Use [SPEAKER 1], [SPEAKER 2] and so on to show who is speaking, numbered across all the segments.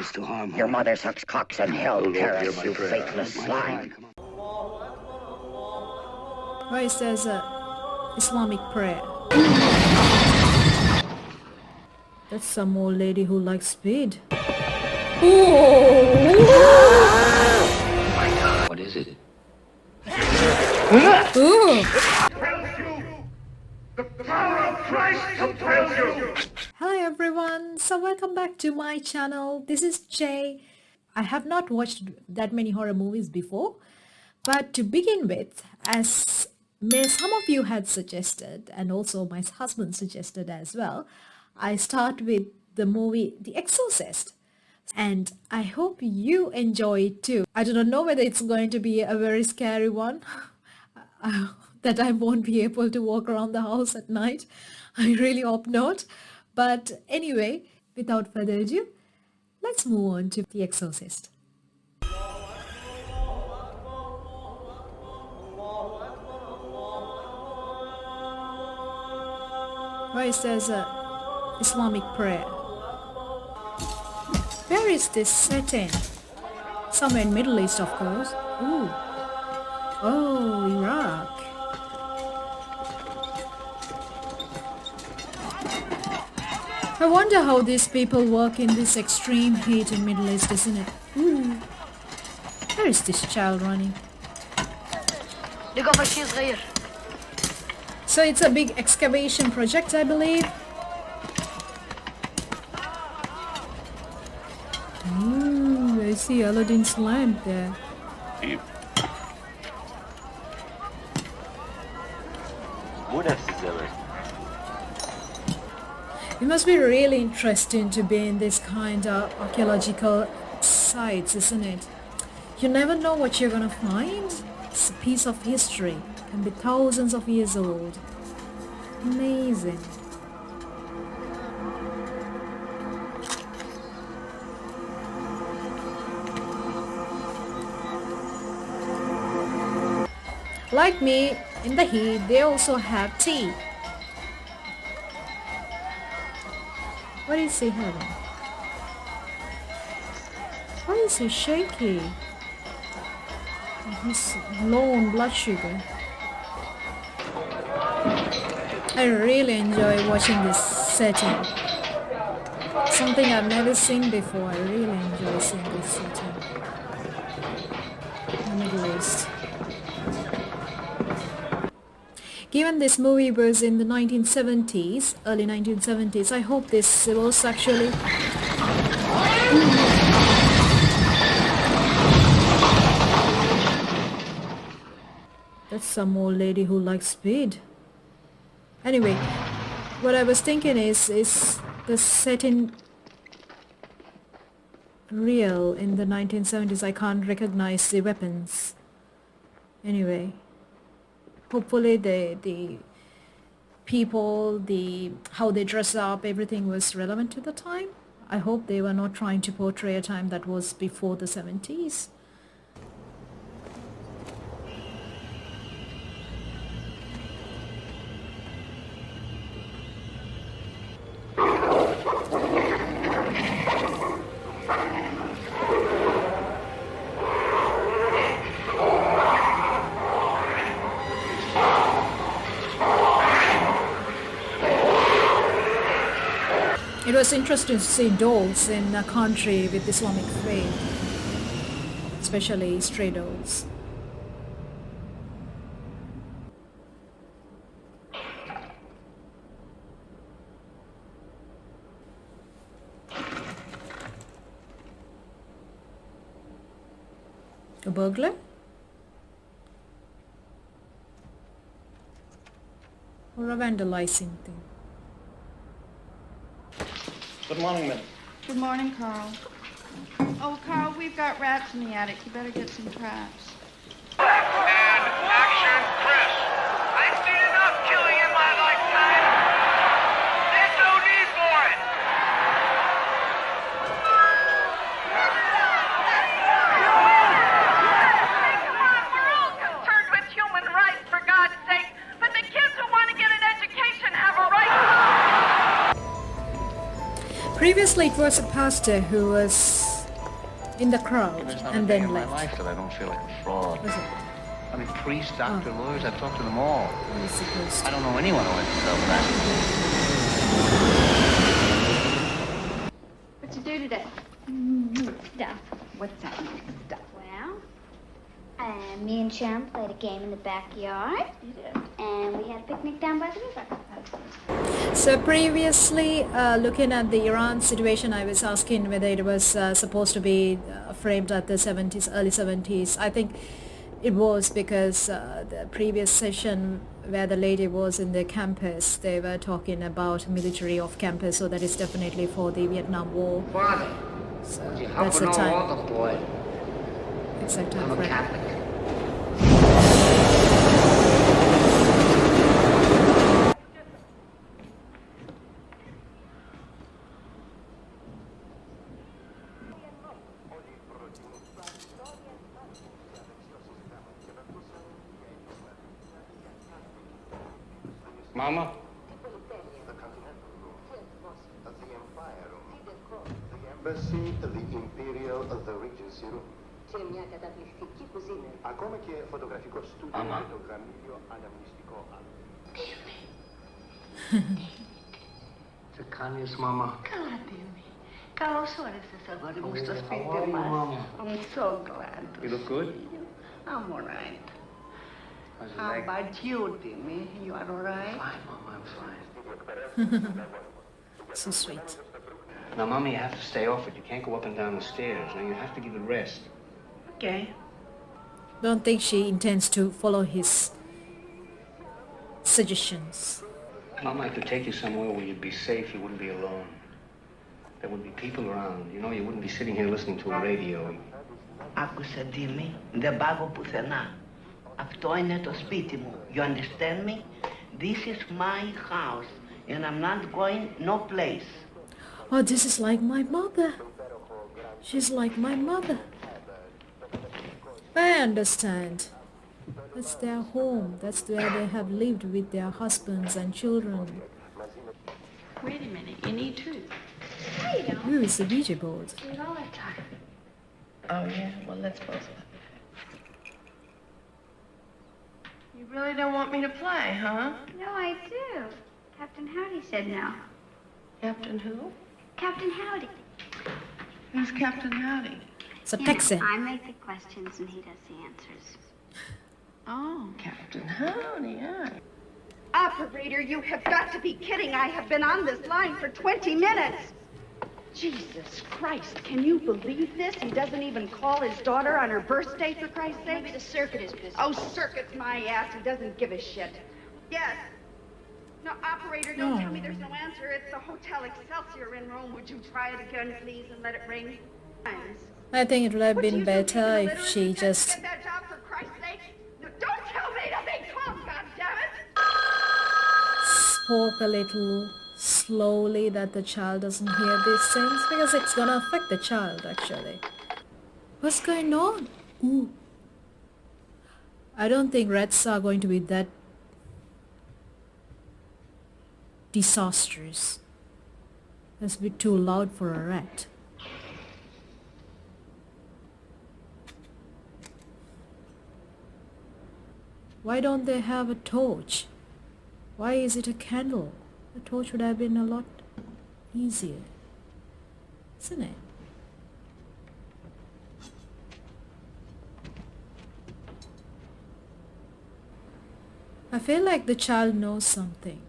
[SPEAKER 1] is to harm her.
[SPEAKER 2] Your mother sucks cocks in hell,
[SPEAKER 1] Oh, Lord, hear
[SPEAKER 2] Paris,
[SPEAKER 1] my
[SPEAKER 2] you
[SPEAKER 1] prayer.
[SPEAKER 2] faithless
[SPEAKER 1] My
[SPEAKER 2] swine.
[SPEAKER 1] cry, come on.
[SPEAKER 3] Why it says Islamic prayer? That's some old lady who likes speed.
[SPEAKER 1] What is it?
[SPEAKER 3] Ooh.
[SPEAKER 4] The power of Christ compels you!
[SPEAKER 3] Hi everyone, so welcome back to my channel. This is Jay. I have not watched that many horror movies before, but to begin with, as some of you had suggested and also my husband suggested as well, I start with the movie The Exorcist. And I hope you enjoy it too. I do not know whether it's going to be a very scary one. That I won't be able to walk around the house at night. I really hope not. But anyway, without further ado, let's move on to The Exorcist. Where it says Islamic prayer. Where is this set in? Somewhere in Middle East, of course. Ooh. Oh, Iraq. I wonder how these people work in this extreme heat in Middle East, isn't it? Ooh. Where is this child running? So it's a big excavation project, I believe. Ooh, I see Aladdin's lamp there. It must be really interesting to be in this kind of archaeological sites, isn't it? You never know what you're gonna find. It's a piece of history, can be thousands of years old. Amazing. Like me, in the heat, they also have tea. What is he having? Why is he shaky? He's low on blood sugar. I really enjoy watching this setting. Something I've never seen before. I really enjoy seeing this setting. The Middle East. Given this movie was in the 1970s, early 1970s, I hope this was actually... That's some old lady who likes speed. Anyway, what I was thinking is the setting real in the 1970s? I can't recognize the weapons. Anyway. Hopefully the people, how they dress up, everything was relevant to the time. I hope they were not trying to portray a time that was before the 70s. It was interesting to see dolls in a country with Islamic faith, especially stray dolls. A burglar? Or a vandalizing thing?
[SPEAKER 5] Good morning, madam.
[SPEAKER 6] Good morning, Carl. Oh, Carl, we've got rats in the attic. You better get some traps.
[SPEAKER 4] And action, Chris! I've seen enough killing in my lifetime! There's no need for it!
[SPEAKER 7] Come on, we're all concerned with human rights, for God's sake. But the kids who want to get an education have a right to...
[SPEAKER 3] Previously, it was a pastor who was in the crowd,
[SPEAKER 5] There's not a
[SPEAKER 3] and
[SPEAKER 5] day
[SPEAKER 3] then
[SPEAKER 5] in my
[SPEAKER 3] left.
[SPEAKER 5] life that I don't feel like a fraud.
[SPEAKER 3] Was it?
[SPEAKER 5] I mean, priests, doctors, lawyers, I've talked to them all.
[SPEAKER 3] I was supposed
[SPEAKER 5] I
[SPEAKER 3] to.
[SPEAKER 5] don't know anyone who lets himself back.
[SPEAKER 6] What you do today?
[SPEAKER 1] Stuff.
[SPEAKER 6] What's that stuff?
[SPEAKER 1] Well, me and Sharon played a game in the backyard.
[SPEAKER 6] You did.
[SPEAKER 1] And we had a picnic down by the river.
[SPEAKER 3] So previously, looking at the Iran situation, I was asking whether it was supposed to be framed at the 70s, early 70s. I think it was because the previous session where the lady was in the campus, they were talking about military off campus, so that is definitely for the Vietnam War.
[SPEAKER 2] Father,
[SPEAKER 3] So
[SPEAKER 2] you
[SPEAKER 3] that's the
[SPEAKER 2] helping all
[SPEAKER 3] time,
[SPEAKER 2] over, boy.
[SPEAKER 3] exact
[SPEAKER 2] I'm
[SPEAKER 3] time
[SPEAKER 2] a
[SPEAKER 3] frame.
[SPEAKER 2] Catholic.
[SPEAKER 5] Mama?
[SPEAKER 8] Embassy, the Imperial, the Regency Room. Ακόμα και φωτογραφικό στούντιο
[SPEAKER 5] Mama.
[SPEAKER 8] με το γραμμίδιο αναμνηστικό
[SPEAKER 5] Τσεκάνιες, μάμα.
[SPEAKER 9] Καλά, Τίμη. Καλώς όρισες, αγόρι μου, στο σπίτι
[SPEAKER 5] How are you,
[SPEAKER 9] μας.
[SPEAKER 5] Mama?
[SPEAKER 9] I'm so glad to
[SPEAKER 5] You look
[SPEAKER 9] see
[SPEAKER 5] good?
[SPEAKER 9] you. I'm all right.
[SPEAKER 5] How's your
[SPEAKER 9] How
[SPEAKER 5] leg?
[SPEAKER 9] about you, Timmy? You are all right?
[SPEAKER 5] Fine, Mama, I'm fine.
[SPEAKER 3] So sweet.
[SPEAKER 5] Now, Mama, you have to stay off it. You can't go up and down the stairs. Now, you have to give it rest.
[SPEAKER 9] Okay.
[SPEAKER 3] Don't think she intends to follow his suggestions.
[SPEAKER 5] Mama, I could take you somewhere where you'd be safe. You wouldn't be alone. There would be people around. You know, you wouldn't be sitting here listening to a radio.
[SPEAKER 9] Άκουσα, Τίμη. Δεν πάω πουθενά. Αυτό είναι το σπίτι μου. You understand me? This is my house. And I'm not going no place.
[SPEAKER 3] Oh, this is like my mother. She's like my mother. I understand. That's their home. That's where they have lived with their husbands and children.
[SPEAKER 6] Wait a minute. You need truth.
[SPEAKER 3] Ooh, it's a Ouija board.
[SPEAKER 6] All that time.
[SPEAKER 9] Oh, yeah? Well, let's both of it.
[SPEAKER 6] You really don't want me to play, huh?
[SPEAKER 1] No, I do. Captain Howdy said no.
[SPEAKER 6] Captain who?
[SPEAKER 1] Captain Howdy.
[SPEAKER 6] Who's Captain Howdy?
[SPEAKER 3] So
[SPEAKER 1] You
[SPEAKER 3] Texan.
[SPEAKER 1] know, I make the questions and he does the answers.
[SPEAKER 6] Oh, Captain Howdy, yeah.
[SPEAKER 7] Operator, you have got to be kidding. I have been on this line for 20 minutes. Jesus Christ, can you believe this? He doesn't even call his daughter on her birthday, for Christ's sake.
[SPEAKER 1] Maybe the circuit is busy.
[SPEAKER 7] Oh, circuit's my ass. He doesn't give a shit. Yes. No, operator, don't tell me there's no answer. It's the Hotel Excelsior in Rome. Would you try it again, please, and let it ring?
[SPEAKER 3] I think it would have
[SPEAKER 7] What, do
[SPEAKER 3] been
[SPEAKER 7] you think
[SPEAKER 3] better
[SPEAKER 7] he's a
[SPEAKER 3] if
[SPEAKER 7] literacy
[SPEAKER 3] she
[SPEAKER 7] test to
[SPEAKER 3] just
[SPEAKER 7] get that job, for Christ's sake? No, don't tell me to be calm, goddammit!
[SPEAKER 3] spoke a little slowly that the child doesn't hear these things, because it's gonna affect the child actually. What's going on? Ooh. I don't think rats are going to be that disastrous. That's a bit too loud for a rat. Why don't they have a torch? Why is it a candle? A torch would have been a lot easier, isn't it? I feel like the child knows something.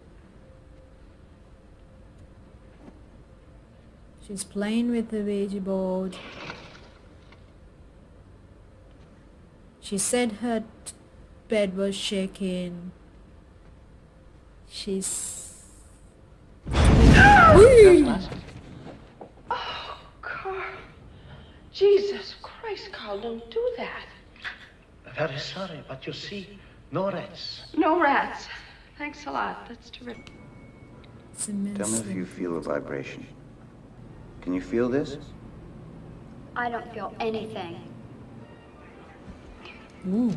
[SPEAKER 3] She's playing with the Ouija board. She said her bed was shaking. She's...
[SPEAKER 6] Oh, Carl. Jesus Christ, Carl, don't do that.
[SPEAKER 8] Very sorry, but you see, no rats.
[SPEAKER 6] No rats. Thanks a lot. That's terrific.
[SPEAKER 3] It's
[SPEAKER 10] Tell me if
[SPEAKER 3] immensely...
[SPEAKER 10] you feel a vibration. Can you feel this?
[SPEAKER 1] I don't feel anything.
[SPEAKER 3] Ooh.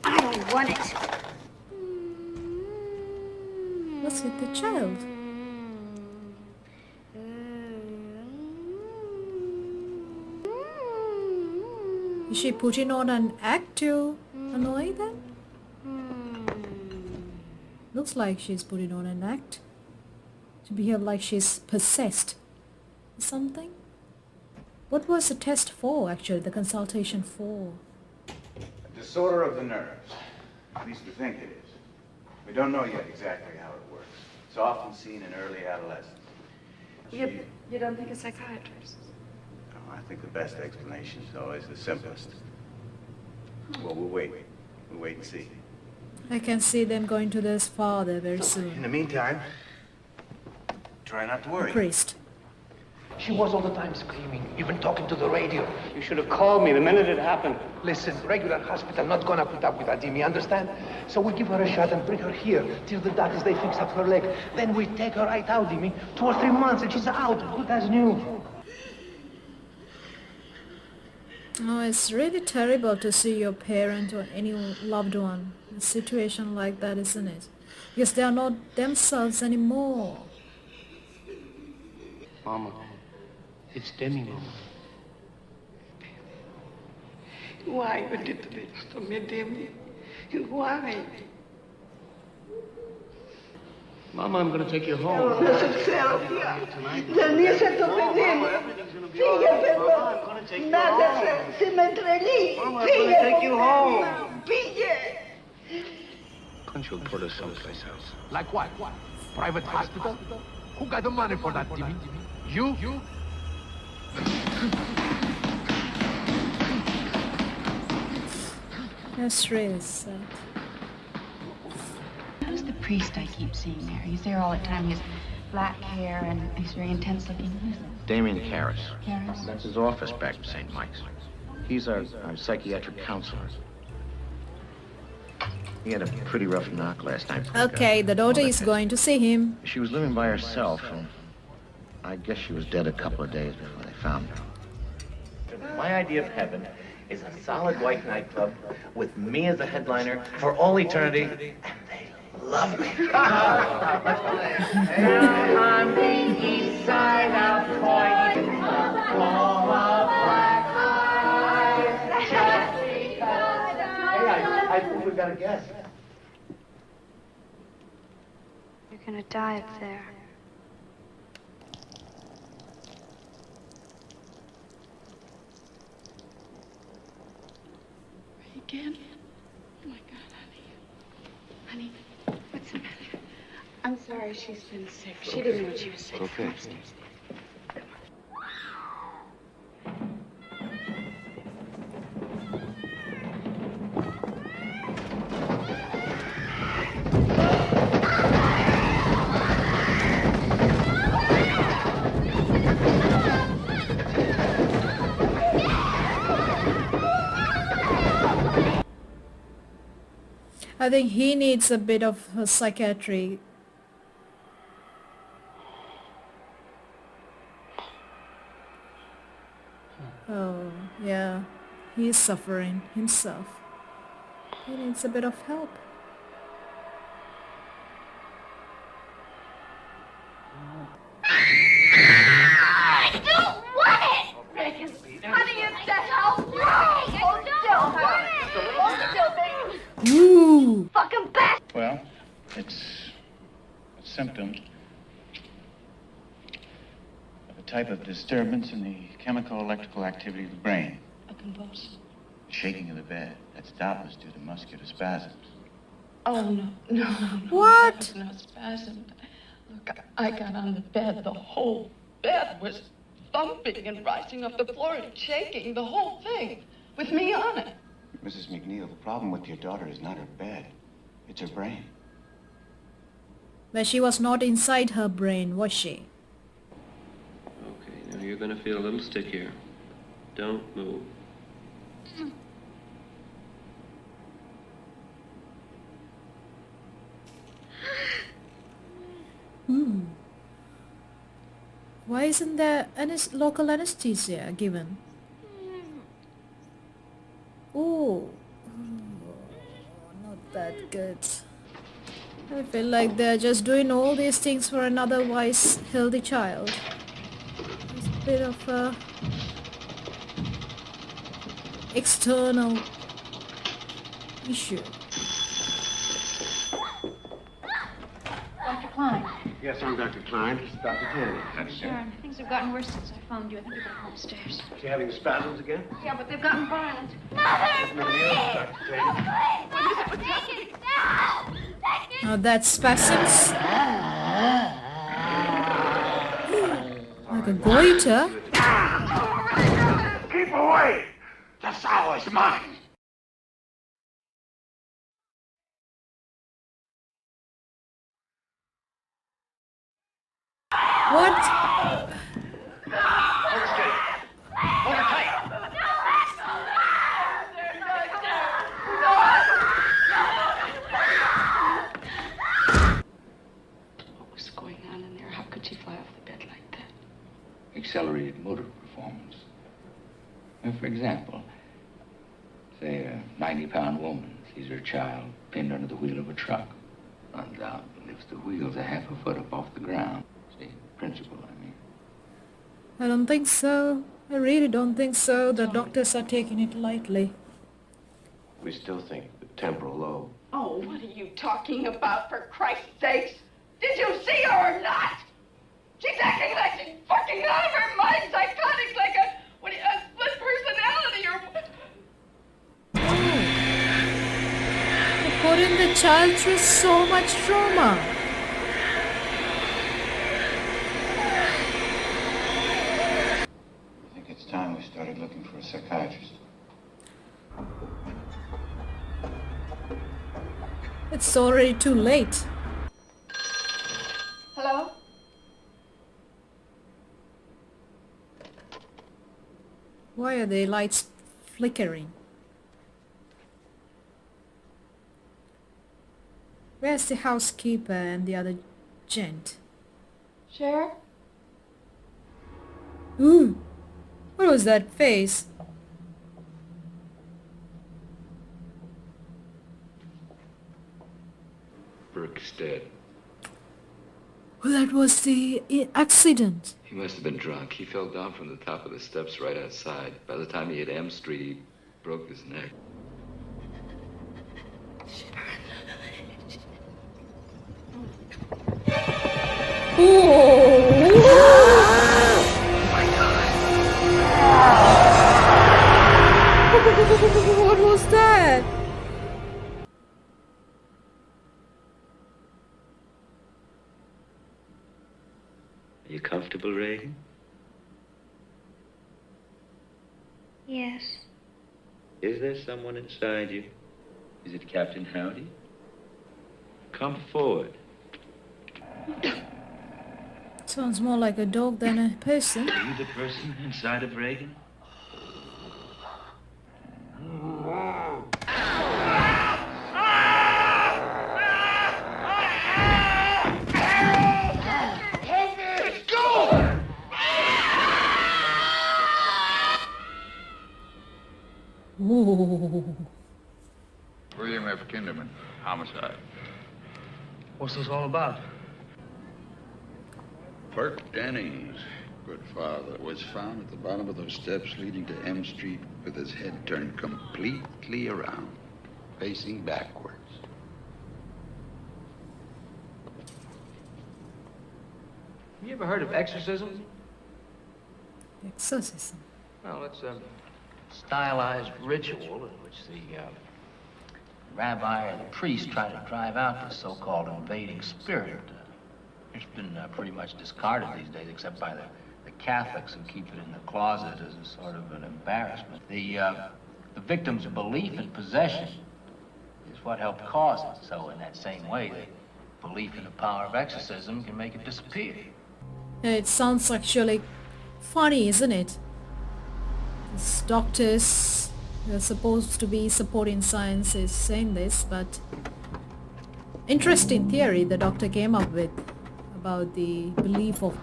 [SPEAKER 1] I don't want it.
[SPEAKER 3] What's with the child? Is she putting on an act to annoy them? Looks like she's putting on an act to behave like she's possessed or something. What was the test for, actually, the consultation for?
[SPEAKER 10] A disorder of the nerves. At least we think it is. We don't know yet exactly how it works. It's often seen in early adolescence.
[SPEAKER 6] You don't think a psychiatrist?
[SPEAKER 10] No, I think the best explanation is always the simplest. Well, we'll wait. We'll wait and see.
[SPEAKER 3] I can see them going to this father very
[SPEAKER 10] In
[SPEAKER 3] soon.
[SPEAKER 10] the meantime, try not to worry.
[SPEAKER 3] Priest.
[SPEAKER 2] She was all the time screaming, even talking to the radio.
[SPEAKER 5] You should have called me the minute it happened.
[SPEAKER 2] Listen, regular hospital not gonna put up with that, Jimmy, understand? So we give her a shot and bring her here till the doctors, they fix up her leg. Then we take her right out, Jimmy. 2 or 3 months and she's out, good as new.
[SPEAKER 3] Oh, it's really terrible to see your parent or any loved one in a situation like that, isn't it? Because they are not themselves anymore.
[SPEAKER 5] Mama, it's Demi, Mama.
[SPEAKER 9] Why you did this to me, Demi? Why?
[SPEAKER 5] Mama, I'm gonna take you home.
[SPEAKER 9] Denise, tu pedimo. Figlio,
[SPEAKER 5] I'm gonna take you
[SPEAKER 9] nada
[SPEAKER 5] home.
[SPEAKER 9] se mentre lì.
[SPEAKER 5] Mama, I'm gonna take you home.
[SPEAKER 9] Figlie.
[SPEAKER 5] Couldn't you put us someplace else?
[SPEAKER 2] Like what? Private hospital? Who got the money for that, Jimmy? You?
[SPEAKER 3] That's really sad.
[SPEAKER 11] Who's the priest I keep seeing there? He's there all the time. He has black hair and he's very intense looking. Who's that?
[SPEAKER 12] Damien Karras.
[SPEAKER 11] Karras?
[SPEAKER 12] That's his office back in St. Mike's. He's our psychiatric counselor. He had a pretty rough knock last night.
[SPEAKER 3] Okay, the daughter is going to see him.
[SPEAKER 12] She was living by herself, and I guess she was dead a couple of days before they found her.
[SPEAKER 13] My idea of heaven is a solid white nightclub with me as a headliner for all eternity, and they love me.
[SPEAKER 4] On the east side of Croydon, full of black eyes, just because
[SPEAKER 2] I think we got a guess.
[SPEAKER 1] You're gonna die up there.
[SPEAKER 6] Again? Oh my God, honey. Honey, what's the matter? I'm sorry she's been sick. She didn't know she was sick.
[SPEAKER 10] Okay.
[SPEAKER 6] Come upstairs.
[SPEAKER 3] I think he needs a bit of psychiatry. Oh, yeah. He is suffering himself. He needs a bit of help.
[SPEAKER 4] I don't want it! Reagan, honey, it's the hell wrong! Hold still, honey! Hold still, baby!
[SPEAKER 3] Ooh!
[SPEAKER 4] Fucking bastard!
[SPEAKER 10] Well, it's a symptom of a type of disturbance in the chemical electrical activity of the brain.
[SPEAKER 11] A convulsion.
[SPEAKER 10] Shaking of the bed. That's doubtless due to muscular spasms.
[SPEAKER 11] Oh, no.
[SPEAKER 3] What?
[SPEAKER 11] No spasm. Look, I got on the bed. The whole bed was thumping and rising off the floor and shaking. The whole thing. With me on it.
[SPEAKER 10] Mrs. McNeil, the problem with your daughter is not her bed. It's her brain.
[SPEAKER 3] But she was not inside her brain, was she?
[SPEAKER 14] Okay, now you're gonna feel a little stick here. Don't move.
[SPEAKER 3] Why isn't there local anesthesia given? Oh, not that good. I feel like they're just doing all these things for an otherwise healthy child. It's a bit of a external issue.
[SPEAKER 1] Dr. Klein.
[SPEAKER 5] Yes, I'm Dr. Klein. This is Dr. Tandy.
[SPEAKER 1] Sharon, things have gotten worse since I phoned you. I think you better go upstairs.
[SPEAKER 5] Is she having spasms again?
[SPEAKER 1] Yeah, but they've gotten violent.
[SPEAKER 5] Dr. Tandy.
[SPEAKER 3] Now that's spasms. Like a goiter.
[SPEAKER 4] Keep away! The sow is mine!
[SPEAKER 3] What?
[SPEAKER 4] Hold still. Hold her tight.
[SPEAKER 6] What was going on in there? How could she fly off the bed like that?
[SPEAKER 15] Accelerated motor performance. And for example, say a 90-pound woman sees her child pinned under the wheel of a truck, runs out and lifts the wheels a half a foot up off the ground. See, principle, I mean.
[SPEAKER 3] I don't think so. I really don't think so. The doctors are taking it lightly.
[SPEAKER 5] We still think the temporal lobe.
[SPEAKER 7] Oh, what are you talking about, for Christ's sakes? Did you see her or not? She's acting like she's fucking out of her mind, psychotic, like a split personality or...
[SPEAKER 3] Putting the child through so much trauma.
[SPEAKER 15] I think it's time we started looking for a psychiatrist.
[SPEAKER 3] It's already too late.
[SPEAKER 7] Hello?
[SPEAKER 3] Why are the lights flickering? Where's the housekeeper and the other gent?
[SPEAKER 6] Cher?
[SPEAKER 3] Ooh, what was that face?
[SPEAKER 15] Burke's dead.
[SPEAKER 3] Oh, that was the accident.
[SPEAKER 16] He must have been drunk. He fell down from the top of the steps right outside. By the time he hit M Street, he broke his neck.
[SPEAKER 3] What was that?
[SPEAKER 16] Are you comfortable, Reagan?
[SPEAKER 1] Yes.
[SPEAKER 16] Is there someone inside you? Is it Captain Howdy? Come forward.
[SPEAKER 3] Sounds more like a dog than a person.
[SPEAKER 16] Are you the person inside of Reagan?
[SPEAKER 3] Ooh.
[SPEAKER 17] William F. Kinderman, homicide.
[SPEAKER 5] What's this all about?
[SPEAKER 17] Bert Dennings, good father, was found at the bottom of those steps leading to M Street with his head turned completely around, facing backwards.
[SPEAKER 5] You ever heard of exorcism?
[SPEAKER 3] Exorcism.
[SPEAKER 5] Well, it's a stylized ritual in which the rabbi or the priest try to drive out the so-called invading spirit. It's been pretty much discarded these days, except by the Catholics who keep it in the closet as a sort of an embarrassment. The victim's belief in possession is what helped cause it. So in that same way, the belief in the power of exorcism can make it disappear.
[SPEAKER 3] It sounds actually funny, isn't it? These doctors who are supposed to be supporting science is saying this, but interesting theory the doctor came up with about the belief of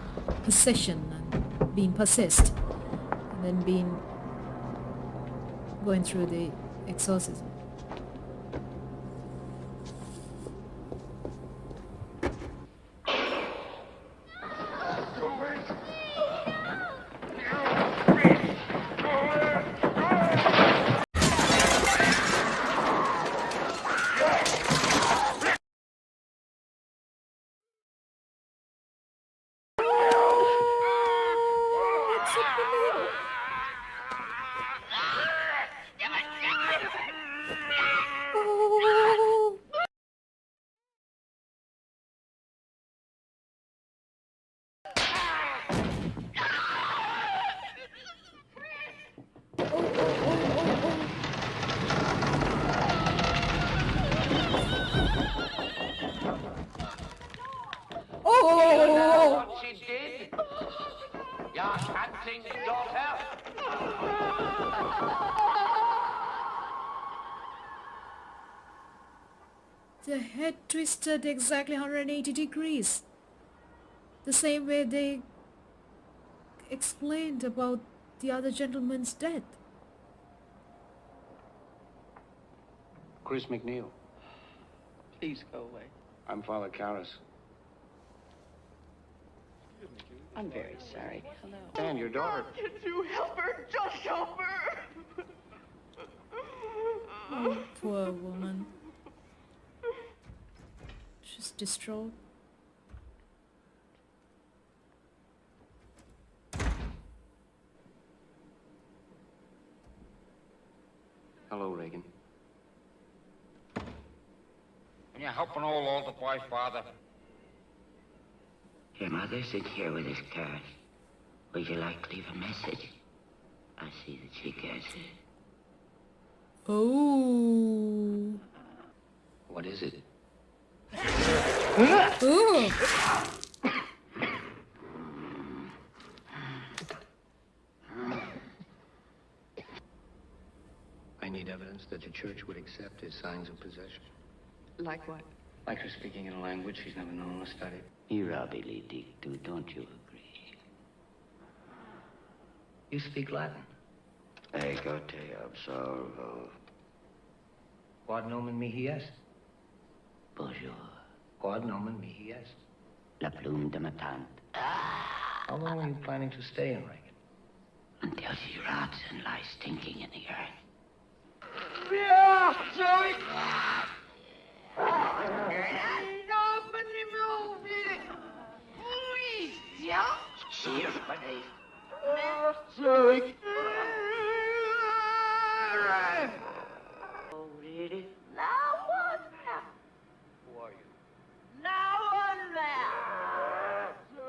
[SPEAKER 3] possession and being possessed and then going through the exorcism. Oh.
[SPEAKER 5] You know what she did? Your acting daughter?
[SPEAKER 3] The head twisted exactly 180 degrees. The same way they explained about the other gentleman's death.
[SPEAKER 18] Chris McNeil.
[SPEAKER 19] Please go away.
[SPEAKER 18] I'm Father Karras.
[SPEAKER 19] I'm very sorry. Hello.
[SPEAKER 18] Dan, your daughter.
[SPEAKER 7] Can you help her? Just help her.
[SPEAKER 3] Oh, poor woman. She's distraught.
[SPEAKER 18] Hello, Reagan.
[SPEAKER 12] Can you help an old altar boy, Father?
[SPEAKER 9] Your mother's in here with his card. Would you like to leave a message? I see that she gets it.
[SPEAKER 3] Oh.
[SPEAKER 18] What is it?
[SPEAKER 3] Ooh.
[SPEAKER 18] I need evidence that the church would accept his signs of possession.
[SPEAKER 19] Like what?
[SPEAKER 18] Like her speaking in a language she's never known or studied.
[SPEAKER 9] Irabili dictu, don't you agree?
[SPEAKER 18] You speak Latin.
[SPEAKER 9] Ego te absolvo.
[SPEAKER 18] Quod nomen mihi est?
[SPEAKER 9] Bonjour.
[SPEAKER 18] Quod nomen mihi est?
[SPEAKER 9] La plume de ma tante.
[SPEAKER 18] How long are you planning to stay in Reagan?
[SPEAKER 9] Until she rots and lies stinking in the earth.
[SPEAKER 7] Yeah, sorry.
[SPEAKER 9] Cheers, buddy.
[SPEAKER 7] Sorry.
[SPEAKER 9] Oh, really?
[SPEAKER 18] Who are you?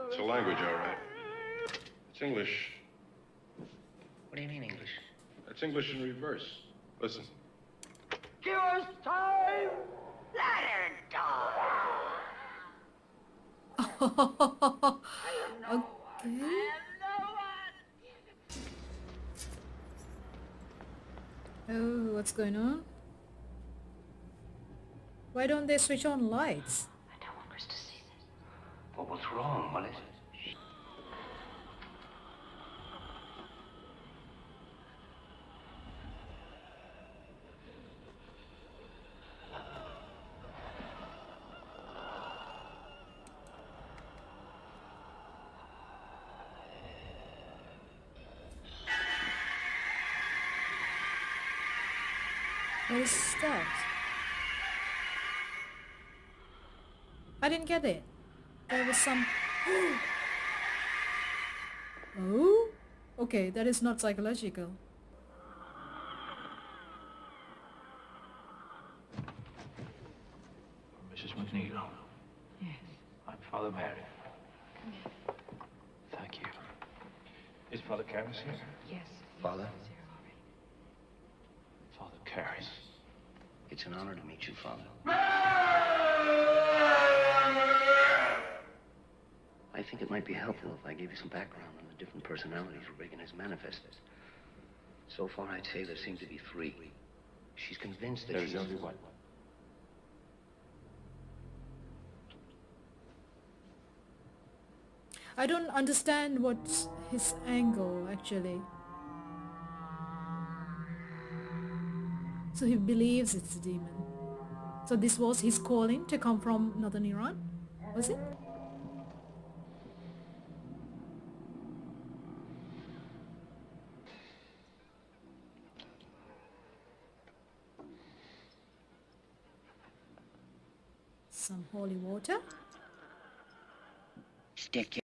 [SPEAKER 20] It's a language, all right. It's English.
[SPEAKER 18] What do you mean English?
[SPEAKER 20] It's English in reverse. Listen.
[SPEAKER 7] Give us time. Let her
[SPEAKER 3] Okay. Oh, what's going on? Why don't they switch on lights?
[SPEAKER 9] I don't want Chris to see this.
[SPEAKER 18] Well, what's wrong? What is it?
[SPEAKER 3] What is that? I didn't get it. There was some... Oh? Okay, that is not psychological.
[SPEAKER 5] Mrs. McNeil.
[SPEAKER 19] Yes.
[SPEAKER 5] I'm Father Mary. Thank you. Is Father Karras here?
[SPEAKER 19] Yes.
[SPEAKER 18] Father,
[SPEAKER 5] Father Karras.
[SPEAKER 18] it's an honor to meet you, Father. I think it might be helpful if I gave you some background on the different personalities Reagan has manifested. So far, I'd say there seem to be three. She's convinced that
[SPEAKER 5] There's
[SPEAKER 18] she's...
[SPEAKER 5] only one.
[SPEAKER 3] I don't understand what's his angle actually. So he believes it's a demon. So this was his calling to come from northern Iran? Was it? Some holy water?
[SPEAKER 9] Stick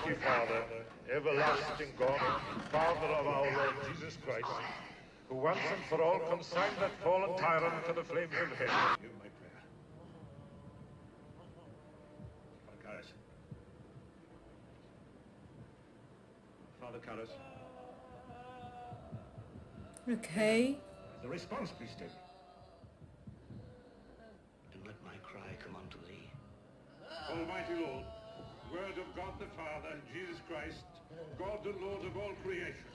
[SPEAKER 21] Almighty Father, everlasting God, Father of our Lord Jesus Christ, who once and for all consigned that fallen tyrant to the flames of hell. Hear my prayer. Father Karras. Father Karras.
[SPEAKER 3] Okay.
[SPEAKER 21] The response, please, take.
[SPEAKER 18] Do let my cry come unto thee.
[SPEAKER 21] Almighty Lord, Word of God the Father, Jesus Christ, God and Lord of all creation,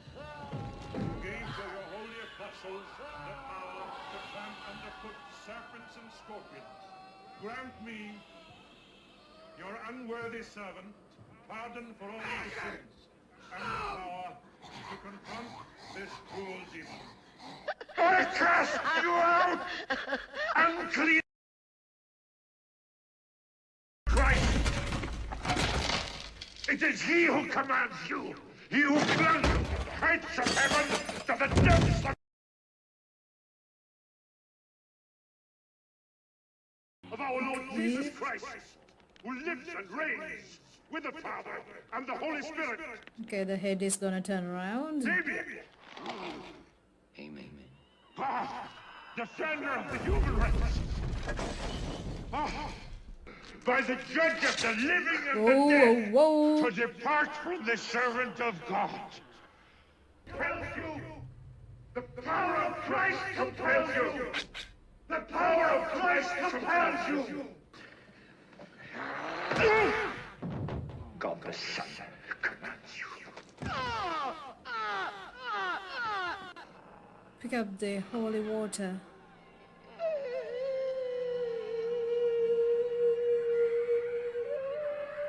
[SPEAKER 21] who gave to your holy apostles the power to tramp underfoot serpents and scorpions, grant me, your unworthy servant, pardon for all my sins, and the power to confront this cruel demon. I cast you out, unclean Christ! It is he who commands you, he who flung you from the heights of heaven to the depths of our Lord Jesus Christ, who lives and reigns with the Father and the Holy Spirit.
[SPEAKER 3] Okay, the head is gonna turn around.
[SPEAKER 18] Amen.
[SPEAKER 21] Ah, defender of the human race. Ah, by the judge of the living and the dead, to depart from the servant of God. Compels you. The power of Christ compels you. The power of Christ compels you. God the Son commands you.
[SPEAKER 3] Pick up the holy water.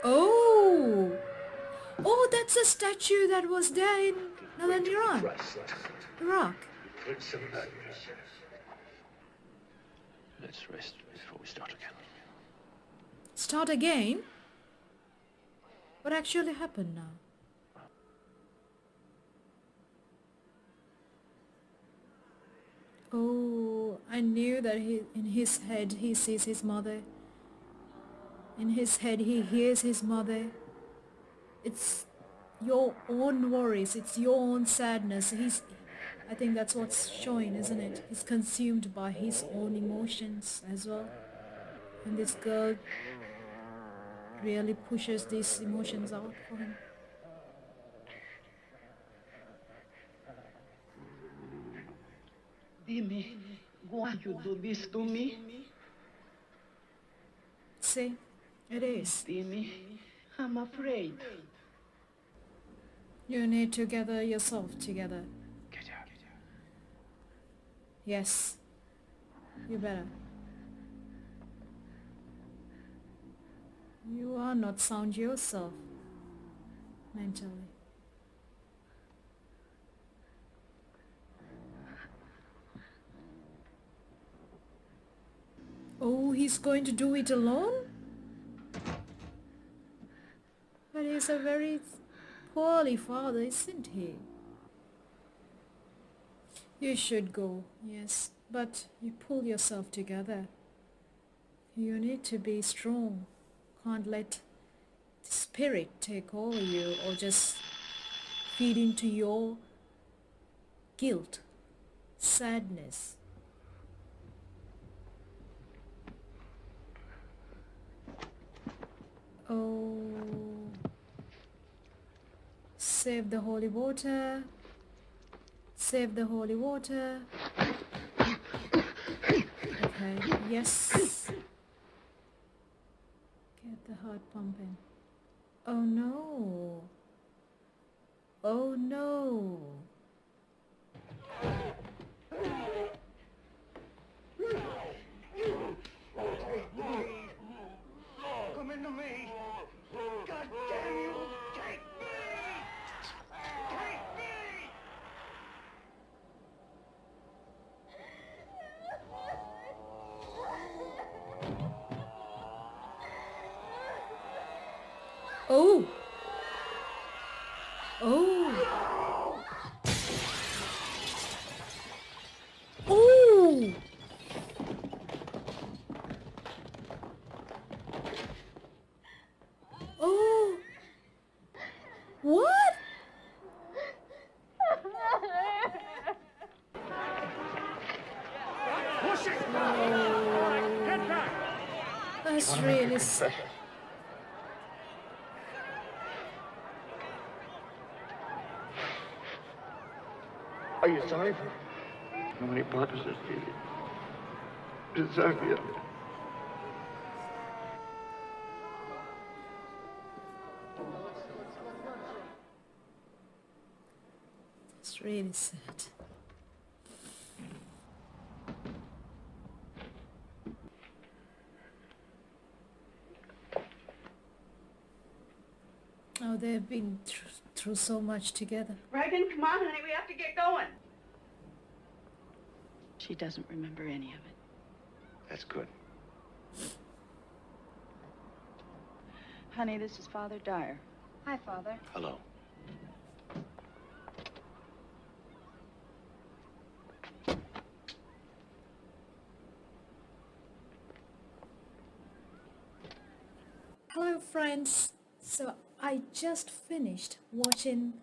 [SPEAKER 3] Oh! Oh, that's a statue that was there in northern Iran. Iraq.
[SPEAKER 5] Let's rest before we start again.
[SPEAKER 3] Start again? What actually happened now? Oh, I knew that in his head he sees his mother. In his head he hears his mother. It's your own worries, it's your own sadness. I think that's what's showing, isn't it? He's consumed by his own emotions as well. And this girl really pushes these emotions out for him.
[SPEAKER 6] Dime, why you do this to me?
[SPEAKER 3] See, it is.
[SPEAKER 6] Dime, I'm afraid.
[SPEAKER 3] You need to gather yourself together. Yes, you better. You are not sound yourself mentally. Oh, he's going to do it alone? But he's a very poorly father, isn't he? You should go, yes, but you pull yourself together. You need to be strong. Can't let the spirit take over you or just feed into your guilt, sadness. Oh, save the holy water. Save the holy water. Okay, yes. Get the heart pumping. Oh no. Oh no.
[SPEAKER 21] Come into me. God damn you. Take me. Take me.
[SPEAKER 3] Oh. Oh. That's really sad.
[SPEAKER 2] Are you sorry? How many partners did you deserve you?
[SPEAKER 3] It's really sad. Oh, they've been through so much together.
[SPEAKER 7] Reagan, come on, honey, we have to get going.
[SPEAKER 6] She doesn't remember any of it.
[SPEAKER 10] That's good.
[SPEAKER 6] Honey, this is Father Dyer.
[SPEAKER 1] Hi, Father.
[SPEAKER 10] Hello.
[SPEAKER 3] Hello friends, so I just finished watching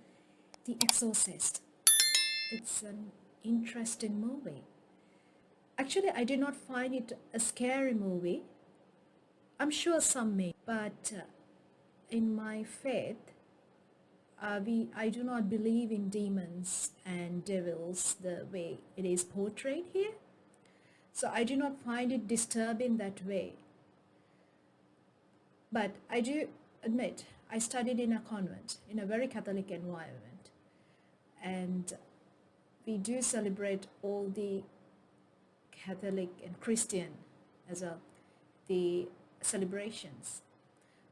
[SPEAKER 3] The Exorcist. It's an interesting movie. Actually, I did not find it a scary movie. I'm sure some may, but in my faith, I do not believe in demons and devils the way it is portrayed here. So I do not find it disturbing that way. But I do admit, I studied in a convent, in a very Catholic environment. And we do celebrate all the Catholic and Christian as well, the celebrations.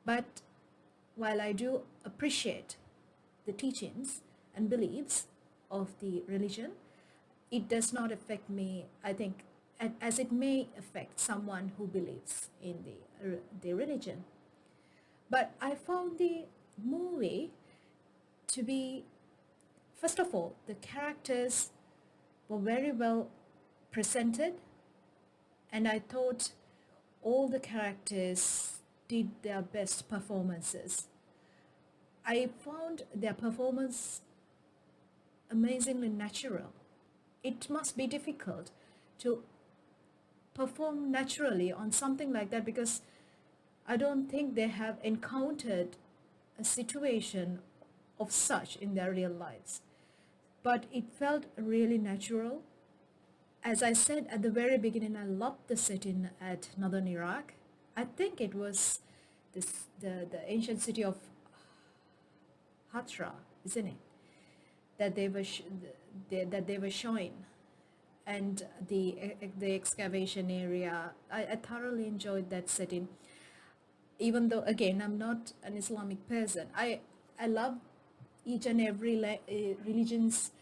[SPEAKER 3] But while I do appreciate the teachings and beliefs of the religion, it does not affect me, I think, as it may affect someone who believes in the religion. But I found the movie to be, first of all, the characters were very well presented, and I thought all the characters did their best performances. I found their performance amazingly natural. It must be difficult to perform naturally on something like that, because I don't think they have encountered a situation of such in their real lives. But it felt really natural. As I said at the very beginning, I loved the setting at northern Iraq. I think it was the ancient city of Hatra, isn't it? That they were showing, and the excavation area. I thoroughly enjoyed that setting. Even though, again, I'm not an Islamic person, I love each and every religion's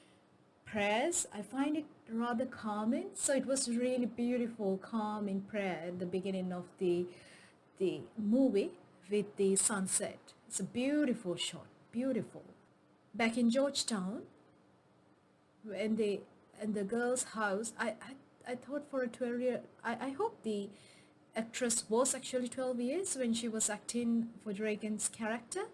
[SPEAKER 3] prayers. I find it rather calming. So it was really beautiful, calming prayer at the beginning of the movie with the sunset. It's a beautiful shot, beautiful. Back in Georgetown, in the girl's house, I thought for a 12-year, I hope the actress was actually 12 years when she was acting for Reagan's character.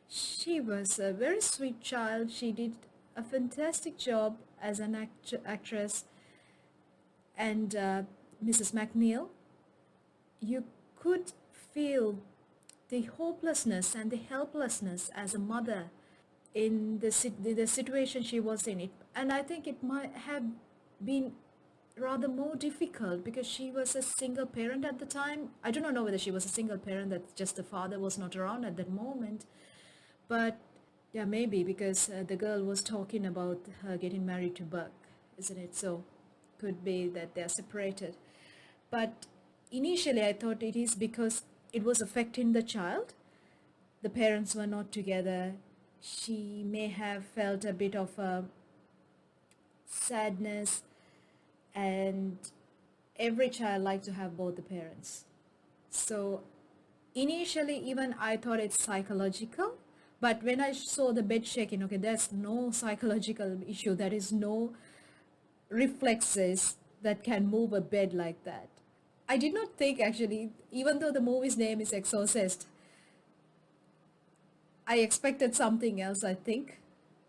[SPEAKER 3] She was a very sweet child. She did a fantastic job as an actress. And Mrs. McNeil, you could feel the hopelessness and the helplessness as a mother in the situation she was in. And I think it might have been rather more difficult because she was a single parent at the time. I do not know whether she was a single parent, that just the father was not around at that moment. But yeah, maybe because the girl was talking about her getting married to Buck, isn't it? So could be that they're separated. But initially I thought it is because it was affecting the child. The parents were not together. She may have felt a bit of a sadness, and every child likes to have both the parents. So initially even I thought it's psychological, but when I saw the bed shaking, okay, there's no psychological issue. There is no reflexes that can move a bed like that. I did not think, actually, even though the movie's name is Exorcist, I expected something else, I think.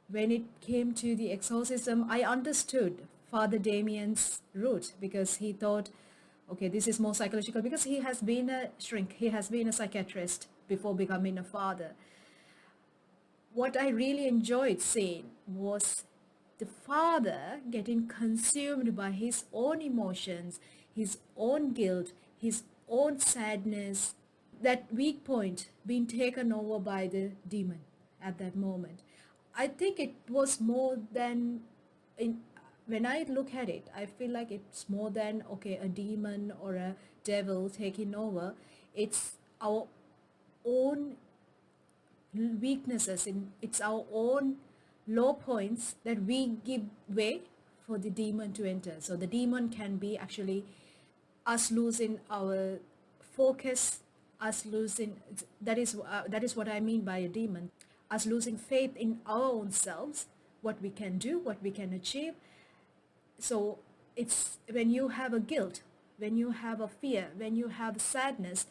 [SPEAKER 3] When it came to the exorcism, I understood Father Damien's route, because he thought, okay, this is more psychological, because he has been a shrink, he has been a psychiatrist before becoming a father. What I really enjoyed seeing was the father getting consumed by his own emotions, his own guilt, his own sadness, that weak point being taken over by the demon at that moment. I think it was more than, when I look at it, I feel like it's more than, okay, a demon or a devil taking over. It's our own weaknesses, it's our own low points that we give way for the demon to enter. So the demon can be actually us losing our focus, us losing, that is what I mean by a demon, us losing faith in our own selves, what we can do, what we can achieve. So it's when you have a guilt, when you have a fear, when you have sadness,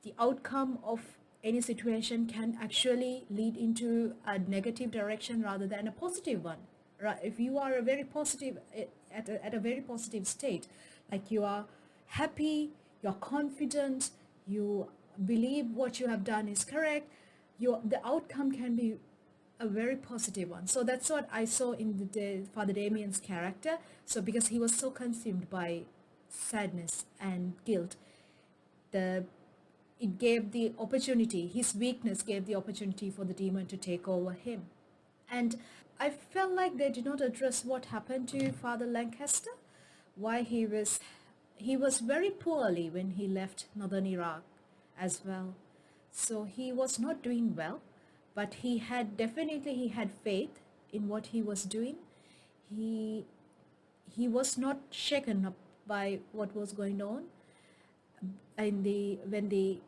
[SPEAKER 3] the outcome of any situation can actually lead into a negative direction rather than a positive one. Right? If you are a very positive, at a very positive state, like you are happy, you're confident, you believe what you have done is correct, the outcome can be a very positive one. So that's what I saw in the Father Damien's character. So because he was so consumed by sadness and guilt, it gave the opportunity, his weakness gave the opportunity for the demon to take over him. And I felt like they did not address what happened to Father Lancaster, why he was very poorly when he left northern Iraq as well. So he was not doing well, but he had faith in what he was doing. He was not shaken up by what was going on. When the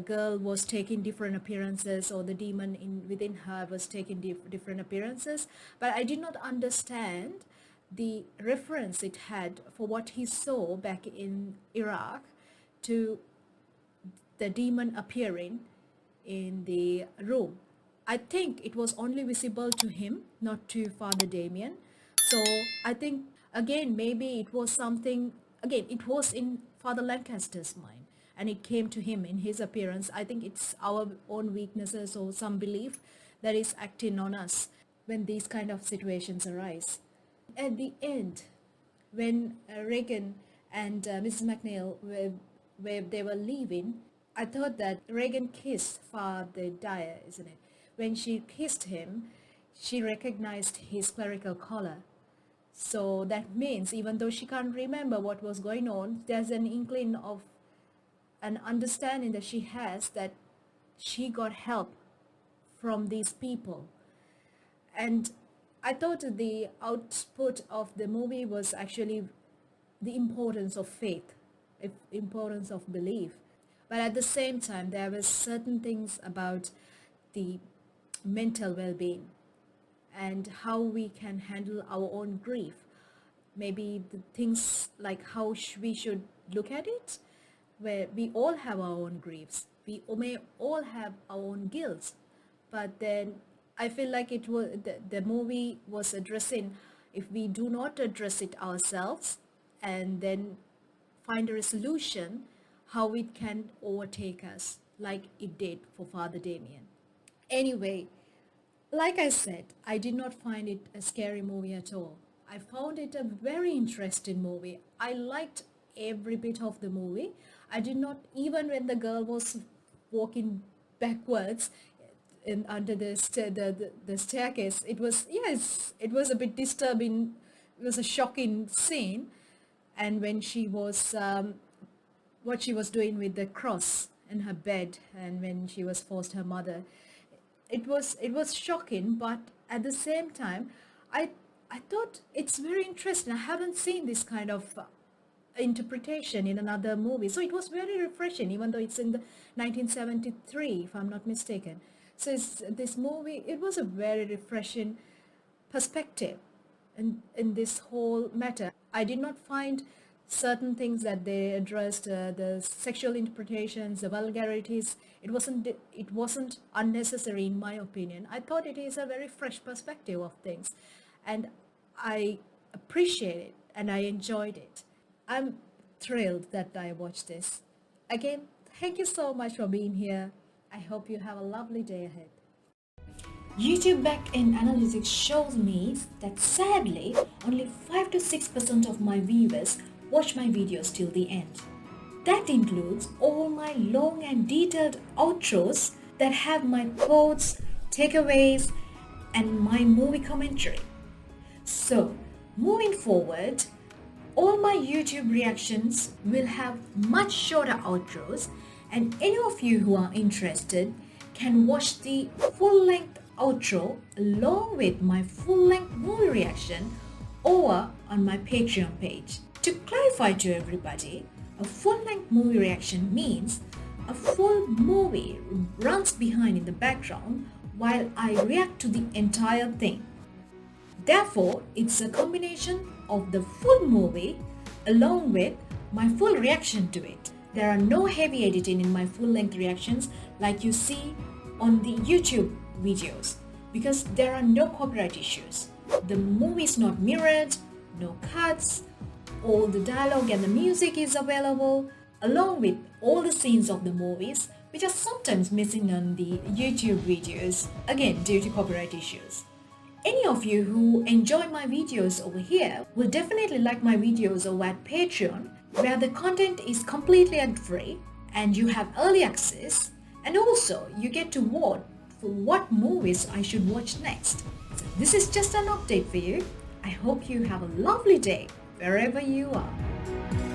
[SPEAKER 3] girl was taking different appearances, or the demon within her was taking different appearances, but I did not understand the reference it had for what he saw back in Iraq to the demon appearing in the room. I think it was only visible to him, not to Father Damien. So I think, again, maybe it was something, again, it was in Father Lancaster's mind, and it came to him in his appearance. I think it's our own weaknesses or some belief that is acting on us when these kind of situations arise. At the end, when Reagan and Mrs. McNeil where they were leaving, I thought that Reagan kissed Father Dyer, isn't it? When she kissed him, she recognized his clerical collar. So that means, even though she can't remember what was going on, there's an inkling of an understanding that she has that she got help from these people. And I thought the output of the movie was actually the importance of faith, importance of belief. But at the same time, there were certain things about the mental well-being and how we can handle our own grief. Maybe the things like how we should look at it, where we all have our own griefs. We may all have our own guilt. But then I feel like it was the movie was addressing, if we do not address it ourselves and then find a resolution, how it can overtake us, like it did for Father Damien. Anyway, like I said, I did not find it a scary movie at all. I found it a very interesting movie. I liked every bit of the movie. I did not, even when the girl was walking backwards under the staircase, it was, yes, it was a bit disturbing. It was a shocking scene. And when she was what she was doing with the cross in her bed, and when she was forced her mother, it was shocking. But at the same time, I thought it's very interesting. I haven't seen this kind of interpretation in another movie, so it was very refreshing, even though it's in the 1973, if I'm not mistaken. So this movie, it was a very refreshing perspective in this whole matter. I did not find certain things that they addressed, the sexual interpretations, the vulgarities. It wasn't unnecessary, in my opinion. I thought it is a very fresh perspective of things, and I appreciate it and I enjoyed it. I'm thrilled that I watched this. Again, thank you so much for being here. I hope you have a lovely day ahead. YouTube backend analytics shows me that sadly, only 5 to 6% of my viewers watch my videos till the end. That includes all my long and detailed outros that have my quotes, takeaways, and my movie commentary. So, moving forward, all my YouTube reactions will have much shorter outros, and any of you who are interested can watch the full-length outro along with my full-length movie reaction over on my Patreon page. To clarify to everybody, a full-length movie reaction means a full movie runs behind in the background while I react to the entire thing. Therefore, it's a combination of the full movie along with my full reaction to it. There are no heavy editing in my full-length reactions like you see on the YouTube videos because there are no copyright issues. The movie is not mirrored, no cuts, all the dialogue and the music is available along with all the scenes of the movies which are sometimes missing on the YouTube videos, again due to copyright issues. Any of you who enjoy my videos over here will definitely like my videos over at Patreon where the content is completely ad-free and you have early access and also you get to vote for what movies I should watch next. So this is just an update for you. I hope you have a lovely day wherever you are.